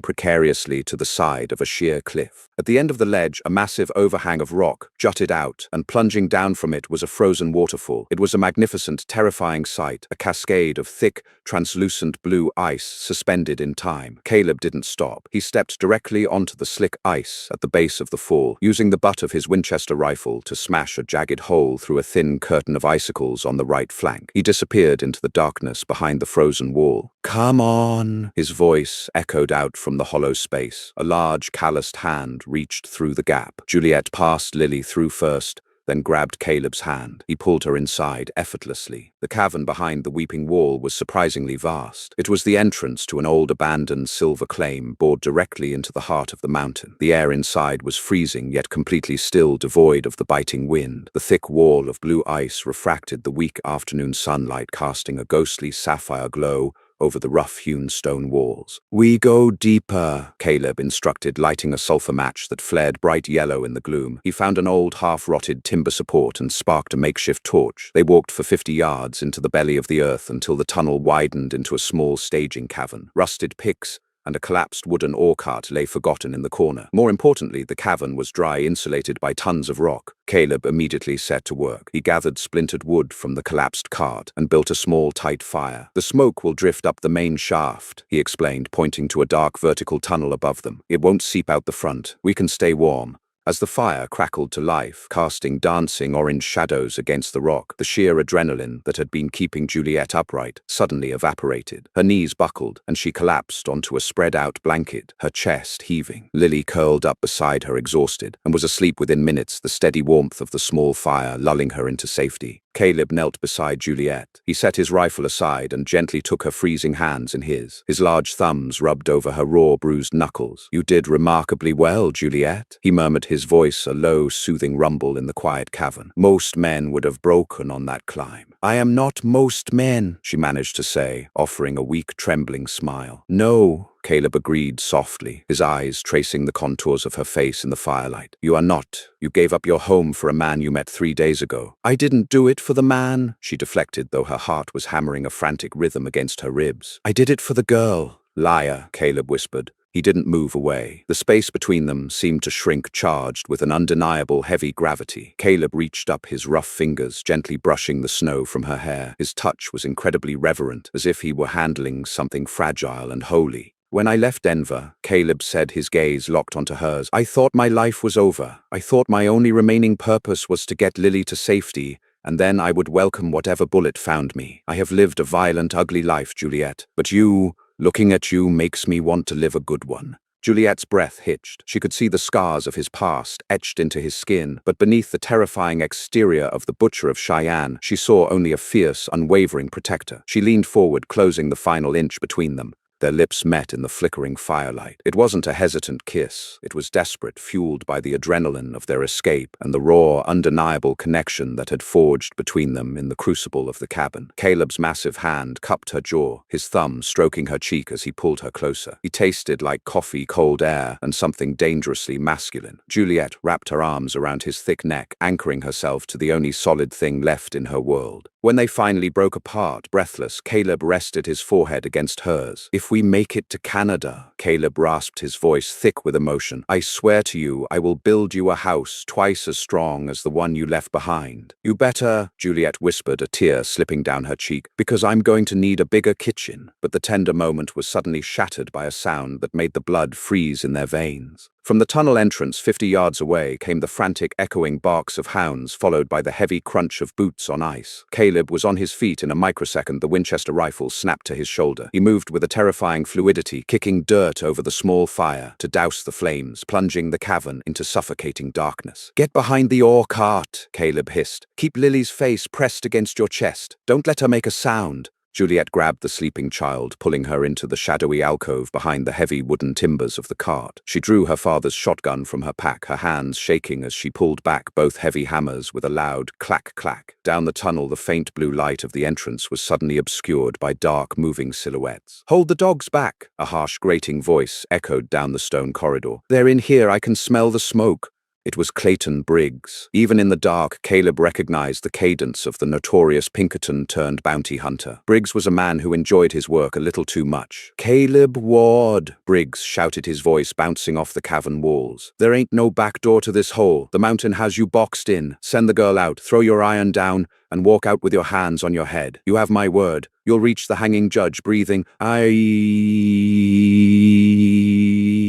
precariously to the side of a sheer cliff. At the end of the ledge, a massive overhang of rock jutted out, and plunging down from it was a frozen waterfall. It was a magnificent, terrifying sight, a cascade of thick, translucent blue ice suspended in time. Caleb didn't stop. He stepped directly onto the slick ice at the base of the fall, using the butt of his Winchester rifle to smash a jagged hole through a thin curtain of icicles on the right flank. He disappeared into the darkness behind the frozen wall. Come on! His voice echoed out from the hollow space. A large, calloused hand reached through the gap. Juliet passed Lily through first, then grabbed Caleb's hand. He pulled her inside effortlessly. The cavern behind the weeping wall was surprisingly vast. It was the entrance to an old abandoned silver claim bored directly into the heart of the mountain. The air inside was freezing yet completely still, devoid of the biting wind. The thick wall of blue ice refracted the weak afternoon sunlight, casting a ghostly sapphire glow over the rough-hewn stone walls. "We go deeper," Caleb instructed, lighting a sulfur match that flared bright yellow in the gloom. He found an old, half-rotted timber support and sparked a makeshift torch. They walked for 50 yards into the belly of the earth until the tunnel widened into a small staging cavern. Rusted picks and a collapsed wooden ore cart lay forgotten in the corner. More importantly, the cavern was dry, insulated by tons of rock. Caleb immediately set to work. He gathered splintered wood from the collapsed cart and built a small, tight fire. "The smoke will drift up the main shaft," he explained, pointing to a dark vertical tunnel above them. "It won't seep out the front. We can stay warm." As the fire crackled to life, casting dancing orange shadows against the rock, the sheer adrenaline that had been keeping Juliet upright suddenly evaporated. Her knees buckled, and she collapsed onto a spread-out blanket, her chest heaving. Lily curled up beside her, exhausted, and was asleep within minutes, the steady warmth of the small fire lulling her into safety. Caleb knelt beside Juliet. He set his rifle aside and gently took her freezing hands in his. His large thumbs rubbed over her raw, bruised knuckles. "You did remarkably well, Juliet," he murmured, his voice a low, soothing rumble in the quiet cavern. "Most men would have broken on that climb." "I am not most men," she managed to say, offering a weak, trembling smile. "No," Caleb agreed softly, his eyes tracing the contours of her face in the firelight. "You are not. You gave up your home for a man you met 3 days ago." "I didn't do it for the man," she deflected, though her heart was hammering a frantic rhythm against her ribs. "I did it for the girl." "Liar," Caleb whispered. He didn't move away. The space between them seemed to shrink, charged with an undeniable heavy gravity. Caleb reached up his rough fingers, gently brushing the snow from her hair. His touch was incredibly reverent, as if he were handling something fragile and holy. "When I left Denver," Caleb said, his gaze locked onto hers, "I thought my life was over. I thought my only remaining purpose was to get Lily to safety, and then I would welcome whatever bullet found me. I have lived a violent, ugly life, Juliet. But you, looking at you, makes me want to live a good one." Juliet's breath hitched. She could see the scars of his past etched into his skin, but beneath the terrifying exterior of the Butcher of Cheyenne, she saw only a fierce, unwavering protector. She leaned forward, closing the final inch between them. Their lips met in the flickering firelight. It wasn't a hesitant kiss. It was desperate, fueled by the adrenaline of their escape and the raw, undeniable connection that had forged between them in the crucible of the cabin. Caleb's massive hand cupped her jaw, his thumb stroking her cheek as he pulled her closer. He tasted like coffee, cold air, and something dangerously masculine. Juliet wrapped her arms around his thick neck, anchoring herself to the only solid thing left in her world. When they finally broke apart, breathless, Caleb rested his forehead against hers. "If we make it to Canada," Caleb rasped, his voice thick with emotion, "I swear to you, I will build you a house twice as strong as the one you left behind." "You better," Juliet whispered, a tear slipping down her cheek, "because I'm going to need a bigger kitchen." But the tender moment was suddenly shattered by a sound that made the blood freeze in their veins. From the tunnel entrance 50 yards away came the frantic, echoing barks of hounds, followed by the heavy crunch of boots on ice. Caleb was on his feet in a microsecond, the Winchester rifle snapped to his shoulder. He moved with a terrifying fluidity, kicking dirt over the small fire to douse the flames, plunging the cavern into suffocating darkness. "Get behind the ore cart," Caleb hissed. "Keep Lily's face pressed against your chest. Don't let her make a sound." Juliet grabbed the sleeping child, pulling her into the shadowy alcove behind the heavy wooden timbers of the cart. She drew her father's shotgun from her pack, her hands shaking as she pulled back both heavy hammers with a loud clack-clack. Down the tunnel, the faint blue light of the entrance was suddenly obscured by dark, moving silhouettes. "Hold the dogs back," a harsh, grating voice echoed down the stone corridor. "They're in here, I can smell the smoke." It was Clayton Briggs. Even in the dark, Caleb recognized the cadence of the notorious Pinkerton-turned-bounty hunter. Briggs was a man who enjoyed his work a little too much. "Caleb Ward," Briggs shouted, his voice bouncing off the cavern walls. "There ain't no back door to this hole. The mountain has you boxed in. Send the girl out, throw your iron down, and walk out with your hands on your head. You have my word. You'll reach the hanging judge breathing, 'I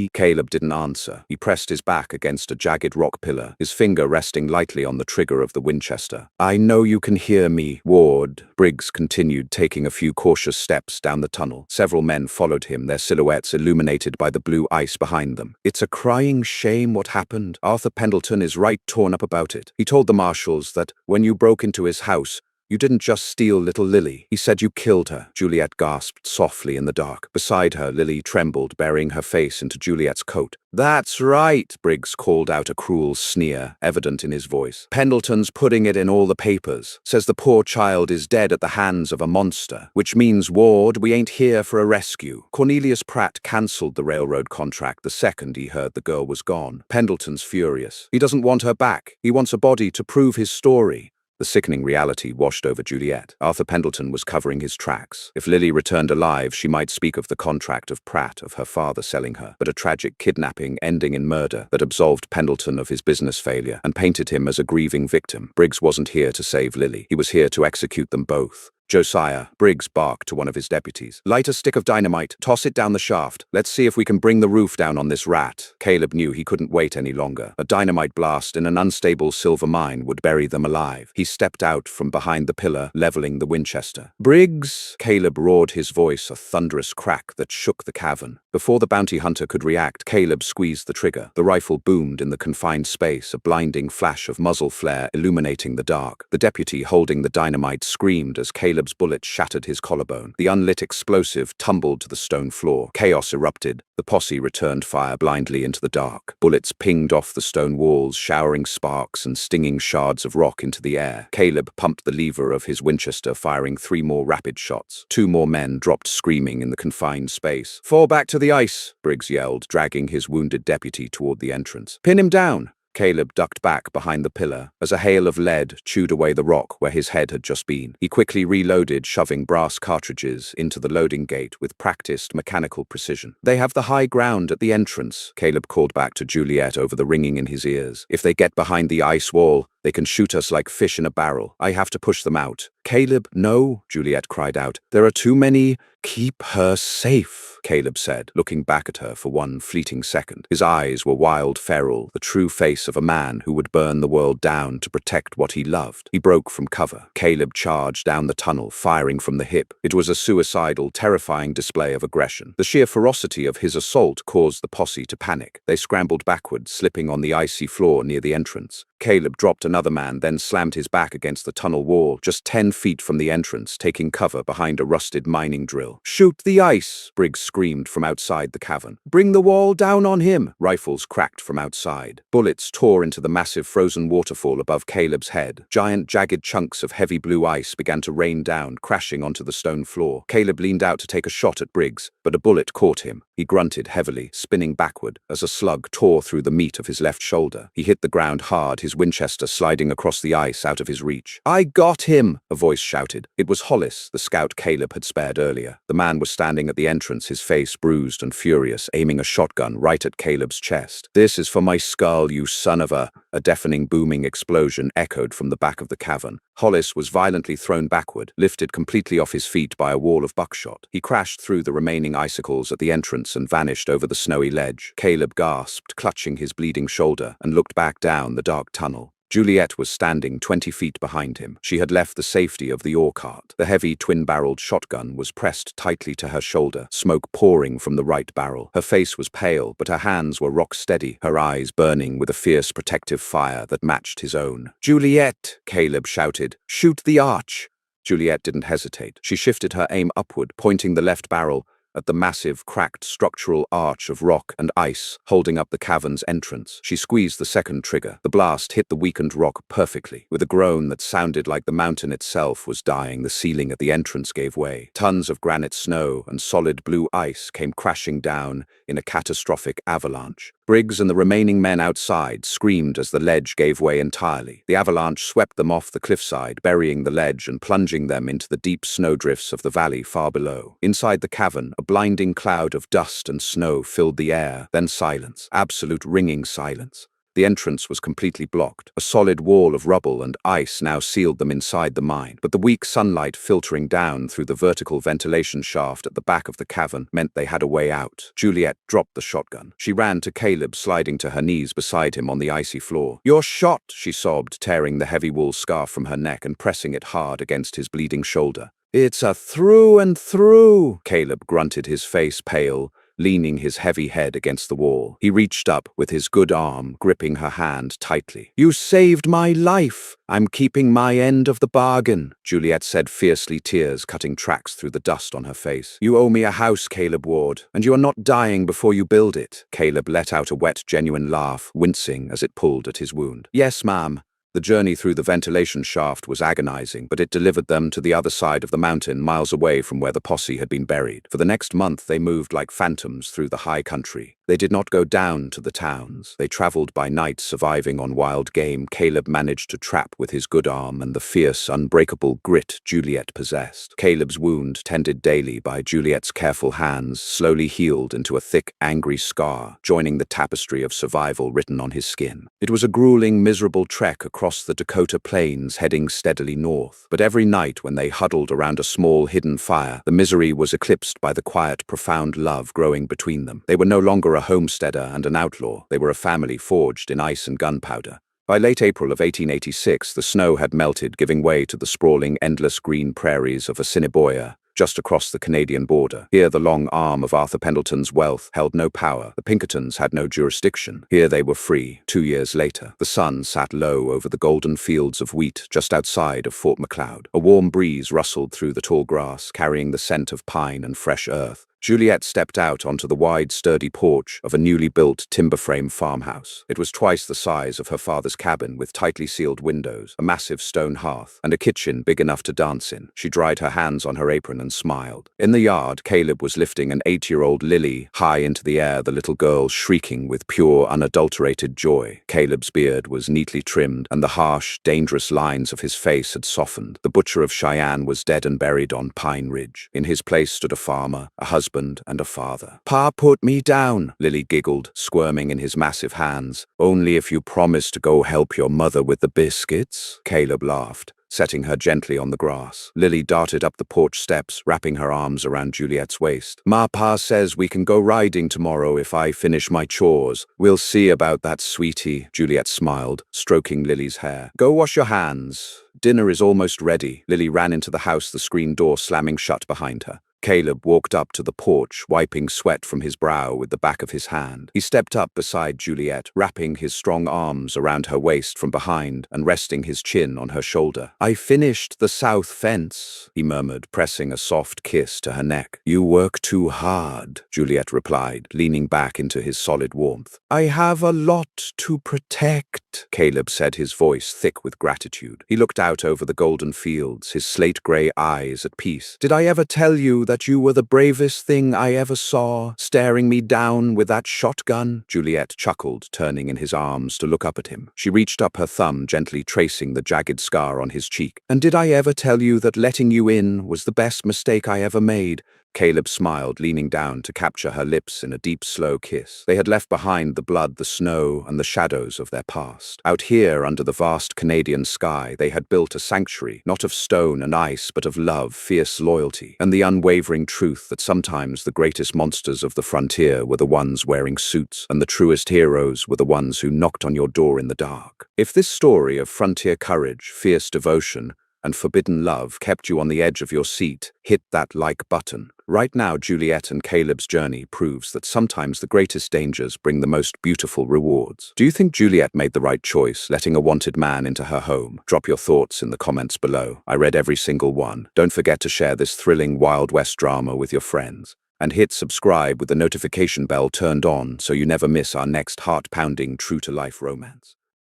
Lily? Caleb didn't answer. He pressed his back against a jagged rock pillar, his finger resting lightly on the trigger of the Winchester. I know you can hear me, Ward. Briggs continued, taking a few cautious steps down the tunnel. Several men followed him, their silhouettes illuminated by the blue ice behind them. It's a crying shame what happened. Arthur Pendleton is right torn up about it. He told the marshals that when you broke into his house, you didn't just steal little Lily. He said you killed her. Juliet gasped softly in the dark. Beside her, Lily trembled, burying her face into Juliet's coat. That's right, Briggs called out, a cruel sneer evident in his voice. Pendleton's putting it in all the papers. Says the poor child is dead at the hands of a monster. Which means, Ward, we ain't here for a rescue. Cornelius Pratt cancelled the railroad contract the second he heard the girl was gone. Pendleton's furious. He doesn't want her back. He wants a body to prove his story. The sickening reality washed over Juliet. Arthur Pendleton was covering his tracks. If Lily returned alive, she might speak of the contract of Pratt, of her father selling her, but a tragic kidnapping ending in murder that absolved Pendleton of his business failure and painted him as a grieving victim. Briggs wasn't here to save Lily. He was here to execute them both. Josiah, Briggs barked to one of his deputies. Light a stick of dynamite, toss it down the shaft. Let's see if we can bring the roof down on this rat. Caleb knew he couldn't wait any longer. A dynamite blast in an unstable silver mine would bury them alive. He stepped out from behind the pillar, leveling the Winchester. Briggs! Caleb roared, his voice a thunderous crack that shook the cavern. Before the bounty hunter could react, Caleb squeezed the trigger. The rifle boomed in the confined space, a blinding flash of muzzle flare illuminating the dark. The deputy holding the dynamite screamed as Caleb's bullet shattered his collarbone. The unlit explosive tumbled to the stone floor. Chaos erupted. The posse returned fire blindly into the dark. Bullets pinged off the stone walls, showering sparks and stinging shards of rock into the air. Caleb pumped the lever of his Winchester, firing 3 more rapid shots. 2 more men dropped screaming in the confined space. Fall back to the ice, Briggs yelled, dragging his wounded deputy toward the entrance. Pin him down! Caleb ducked back behind the pillar as a hail of lead chewed away the rock where his head had just been. He quickly reloaded, shoving brass cartridges into the loading gate with practiced mechanical precision. They have the high ground at the entrance, Caleb called back to Juliet over the ringing in his ears. If they get behind the ice wall, they can shoot us like fish in a barrel. I have to push them out. Caleb, no, Juliet cried out. There are too many. Keep her safe, Caleb said, looking back at her for one fleeting second. His eyes were wild, feral, the true face of a man who would burn the world down to protect what he loved. He broke from cover. Caleb charged down the tunnel, firing from the hip. It was a suicidal, terrifying display of aggression. The sheer ferocity of his assault caused the posse to panic. They scrambled backward, slipping on the icy floor near the entrance. Caleb dropped another man, then slammed his back against the tunnel wall, just 10 feet from the entrance, taking cover behind a rusted mining drill. Shoot the ice, Briggs screamed from outside the cavern. Bring the wall down on him. Rifles cracked from outside. Bullets tore into the massive frozen waterfall above Caleb's head. Giant, jagged chunks of heavy blue ice began to rain down, crashing onto the stone floor. Caleb leaned out to take a shot at Briggs, but a bullet caught him. He grunted heavily, spinning backward as a slug tore through the meat of his left shoulder. He hit the ground hard, his Winchester sliding across the ice out of his reach. I got him, a voice shouted. It was Hollis, the scout Caleb had spared earlier. The man was standing at the entrance, his face bruised and furious, aiming a shotgun right at Caleb's chest. This is for my skull, you son of a... A deafening booming explosion echoed from the back of the cavern. Hollis was violently thrown backward, lifted completely off his feet by a wall of buckshot. He crashed through the remaining icicles at the entrance and vanished over the snowy ledge. Caleb gasped, clutching his bleeding shoulder, and looked back down the dark tunnel. Juliet was standing 20 feet behind him. She had left the safety of the ore cart. The heavy twin-barreled shotgun was pressed tightly to her shoulder, smoke pouring from the right barrel. Her face was pale, but her hands were rock-steady, her eyes burning with a fierce protective fire that matched his own. Juliet, Caleb shouted. Shoot the arch. Juliet didn't hesitate. She shifted her aim upward, pointing the left barrel at the massive, cracked structural arch of rock and ice holding up the cavern's entrance. She squeezed the second trigger. The blast hit the weakened rock perfectly. With a groan that sounded like the mountain itself was dying, the ceiling at the entrance gave way. Tons of granite snow and solid blue ice came crashing down in a catastrophic avalanche. Briggs and the remaining men outside screamed as the ledge gave way entirely. The avalanche swept them off the cliffside, burying the ledge and plunging them into the deep snowdrifts of the valley far below. Inside the cavern, a blinding cloud of dust and snow filled the air, then silence, absolute ringing silence. The entrance was completely blocked. A solid wall of rubble and ice now sealed them inside the mine, but the weak sunlight filtering down through the vertical ventilation shaft at the back of the cavern meant they had a way out. Juliet dropped the shotgun. She ran to Caleb, sliding to her knees beside him on the icy floor. "You're shot," she sobbed, tearing the heavy wool scarf from her neck and pressing it hard against his bleeding shoulder. "It's a through and through," Caleb grunted, his face pale, leaning his heavy head against the wall. He reached up with his good arm, gripping her hand tightly. "You saved my life. I'm keeping my end of the bargain," Juliet said fiercely, tears cutting tracks through the dust on her face. "You owe me a house, Caleb Ward, and you are not dying before you build it." Caleb let out a wet, genuine laugh, wincing as it pulled at his wound. "Yes, ma'am." The journey through the ventilation shaft was agonizing, but it delivered them to the other side of the mountain, miles away from where the posse had been buried. For the next month, they moved like phantoms through the high country. They did not go down to the towns. They traveled by night, surviving on wild game Caleb managed to trap with his good arm and the fierce, unbreakable grit Juliet possessed. Caleb's wound, tended daily by Juliet's careful hands, slowly healed into a thick, angry scar, joining the tapestry of survival written on his skin. It was a grueling, miserable trek across the Dakota plains, heading steadily north. But every night when they huddled around a small, hidden fire, the misery was eclipsed by the quiet, profound love growing between them. They were no longer a homesteader and an outlaw. They were a family forged in ice and gunpowder. By late April of 1886, the snow had melted, giving way to the sprawling, endless green prairies of Assiniboia, just across the Canadian border. Here the long arm of Arthur Pendleton's wealth held no power. The Pinkertons had no jurisdiction. Here they were free. 2 years later, the sun sat low over the golden fields of wheat just outside of Fort Macleod. A warm breeze rustled through the tall grass, carrying the scent of pine and fresh earth. Juliet stepped out onto the wide, sturdy porch of a newly built timber-frame farmhouse. It was twice the size of her father's cabin, with tightly sealed windows, a massive stone hearth, and a kitchen big enough to dance in. She dried her hands on her apron and smiled. In the yard, Caleb was lifting an 8-year-old Lily high into the air, the little girl shrieking with pure, unadulterated joy. Caleb's beard was neatly trimmed, and the harsh, dangerous lines of his face had softened. The butcher of Cheyenne was dead and buried on Pine Ridge. In his place stood a farmer, a husband, and a father. "Pa put me down," Lily giggled, squirming in his massive hands. "Only if you promise to go help your mother with the biscuits." Caleb laughed, setting her gently on the grass. Lily darted up the porch steps, wrapping her arms around Juliet's waist. "Ma Pa says we can go riding tomorrow if I finish my chores. We'll see about that, sweetie," Juliet smiled, stroking Lily's hair. "Go wash your hands. Dinner is almost ready." Lily ran into the house, the screen door slamming shut behind her. Caleb walked up to the porch, wiping sweat from his brow with the back of his hand. He stepped up beside Juliet, wrapping his strong arms around her waist from behind and resting his chin on her shoulder. "I finished the south fence," he murmured, pressing a soft kiss to her neck. "You work too hard," Juliet replied, leaning back into his solid warmth. "I have a lot to protect," Caleb said, his voice thick with gratitude. He looked out over the golden fields, his slate-gray eyes at peace. "Did I ever tell you that you were the bravest thing I ever saw, staring me down with that shotgun?" Juliet chuckled, turning in his arms to look up at him. She reached up her thumb, gently tracing the jagged scar on his cheek. "And did I ever tell you that letting you in was the best mistake I ever made?" Caleb smiled, leaning down to capture her lips in a deep, slow kiss. They had left behind the blood, the snow, and the shadows of their past. Out here, under the vast Canadian sky, they had built a sanctuary, not of stone and ice, but of love, fierce loyalty, and the unwavering truth that sometimes the greatest monsters of the frontier were the ones wearing suits, and the truest heroes were the ones who knocked on your door in the dark. If this story of frontier courage, fierce devotion, and forbidden love kept you on the edge of your seat, hit that like button. Right now, Juliet and Caleb's journey proves that sometimes the greatest dangers bring the most beautiful rewards. Do you think Juliet made the right choice, letting a wanted man into her home? Drop your thoughts in the comments below. I read every single one. Don't forget to share this thrilling Wild West drama with your friends. And hit subscribe with the notification bell turned on so you never miss our next heart-pounding, true-to-life romance.